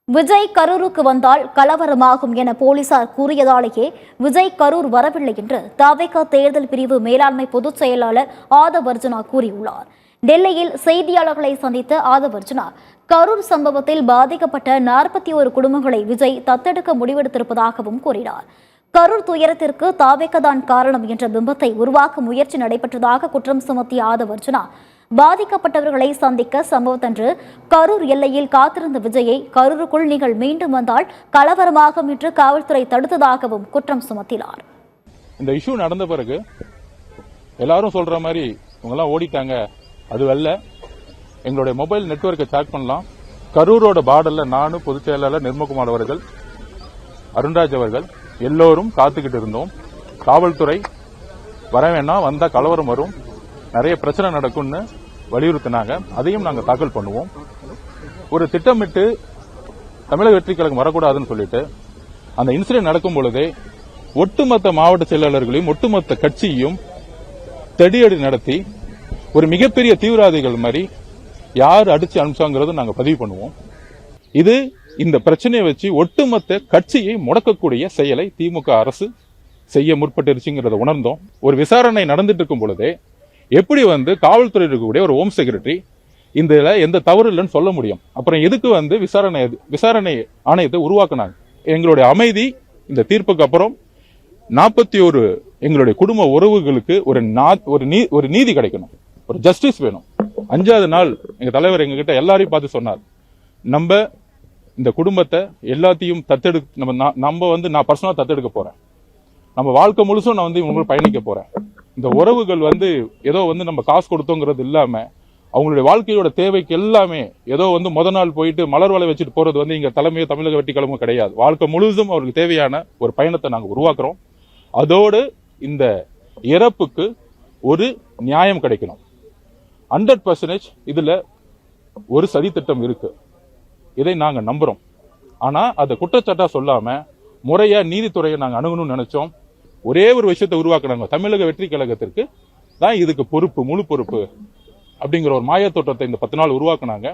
விஜய் கரூருக்கு வந்தால் கலவரமாகும் என போலீசார் கூறியதாலேயே விஜய் கரூர் வரவில்லை என்று தவிக தேர்தல் பிரிவு மேலாண்மை பொதுச் செயலாளர் ஆதவ் அர்ஜுனா கூறியுள்ளார். டெல்லியில் செய்தியாளர்களை சந்தித்த ஆதவ் அர்ஜுனா கரூர் சம்பவத்தில் பாதிக்கப்பட்ட 41 குடும்பங்களை விஜய் தத்தெடுக்க முடிவெடுத்திருப்பதாகவும் கூறினார். கரூர் துயரத்திற்கு தவிக தான் காரணம் என்ற பிம்பத்தை உருவாக்க முயற்சி நடைபெற்றதாக குற்றம் சுமத்திய ஆதவ் அர்ஜுனா பாதிக்கப்பட்டவர்களை சந்திக்க சம்பவத்தன்று கரூர் எல்லையில் காத்திருந்த விஜயை கரூருக்குள் நீங்கள் மீண்டும் வந்தால் கலவரமாகும் என்று காவல்துறை தடுத்ததாகவும் குற்றம் சுமத்தினார். இந்த இஷ்யூ நடந்த பிறகு எல்லாரும் சொல்ற மாதிரி இவங்கெல்லாம் ஓடிட்டாங்க. அதுவல்ல, எங்களுடைய மொபைல் நெட்வொர்க்கை செக் பண்ணலாம். கரூரோட பார்டர்ல நானும் பொதுச் செயலாளர் நிர்மகுமார் அவர்கள், அருண்ராஜ் அவர்கள் எல்லோரும் காத்துக்கிட்டு இருந்தோம். காவல்துறை வர வேணாம், வந்தா கலவரம் வரும், நிறைய பிரச்சனை நடக்கும்னு வலியுறுத்தினாங்க. அதையும் நாங்கள் தாக்கல் பண்ணுவோம். ஒரு திட்டமிட்டு தமிழக வெற்றி கழகம் வரக்கூடாதுன்னு சொல்லிட்டு அந்த இன்சிடென்ட் நடக்கும் பொழுதே ஒட்டுமொத்த மாவட்ட செயலாளர்களையும் ஒட்டுமொத்த கட்சியையும் தடியடி நடத்தி ஒரு மிகப்பெரிய தீவிரவாதிகள் மாதிரி யார் அடிச்சு அனுப்பிச்சாங்கிறது நாங்கள் பதிவு பண்ணுவோம். இது இந்த பிரச்சனையை வச்சு ஒட்டுமொத்த கட்சியை முடக்கக்கூடிய செயலை திமுக அரசு செய்ய முற்பட்டுருச்சுங்கிறத உணர்ந்தோம். ஒரு விசாரணை நடந்துட்டு இருக்கும் பொழுதே எப்படி காவல்துறை இருக்கக்கூடிய ஒரு ஹோம் செக்ரட்டரி இதுல எந்த தவறு இல்லைன்னு சொல்ல முடியும்? அப்புறம் எதுக்கு விசாரணை ஆணையத்தை உருவாக்குனாங்க? எங்களுடைய அமைதி இந்த தீர்ப்புக்கு அப்புறம் 41 எங்களுடைய குடும்ப உறவுகளுக்கு ஒரு நீதி கிடைக்கணும், ஒரு ஜஸ்டிஸ் வேணும். 5வது நாள் எங்க தலைவர் எங்ககிட்ட எல்லாரையும் பார்த்து சொன்னார், நம்ம இந்த குடும்பத்தை எல்லாத்தையும் நான் பர்சனலா தத்தெடுக்க போறேன். நம்ம வாழ்க்கை முழுசும் நான் இவங்க பயணிக்க போறேன். இந்த உறவுகள் ஏதோ நம்ம காசு கொடுத்தோங்கிறது இல்லாம அவங்களுடைய வாழ்க்கையோட தேவைக்கு எல்லாமே ஏதோ முத நாள் போயிட்டு மலர் வலை வச்சுட்டு போறது இங்க தலைமையோ தமிழக வெற்றி கழகமும் கிடையாது. வாழ்க்கை முழுதும் அவருக்கு தேவையான ஒரு பயணத்தை நாங்க உருவாக்குறோம். அதோடு இந்த இறப்புக்கு ஒரு நியாயம் கிடைக்கணும். 100% இதுல ஒரு சதி திட்டம் இருக்கு, இதை நாங்க நம்புறோம். ஆனா அதை குற்றச்சாட்டா சொல்லாம முறையா நீதித்துறையை நாங்க அணுகணும்னு நினைச்சோம். ஒரே ஒரு விஷயத்தை உருவாக்குனாங்க, தமிழக வெற்றி கழகத்திற்கு தான் இதுக்கு பொறுப்பு, முழு பொறுப்பு அப்படிங்கிற ஒரு மாயத்தோட்டத்தை இந்த 10 நாள் உருவாக்குனாங்க.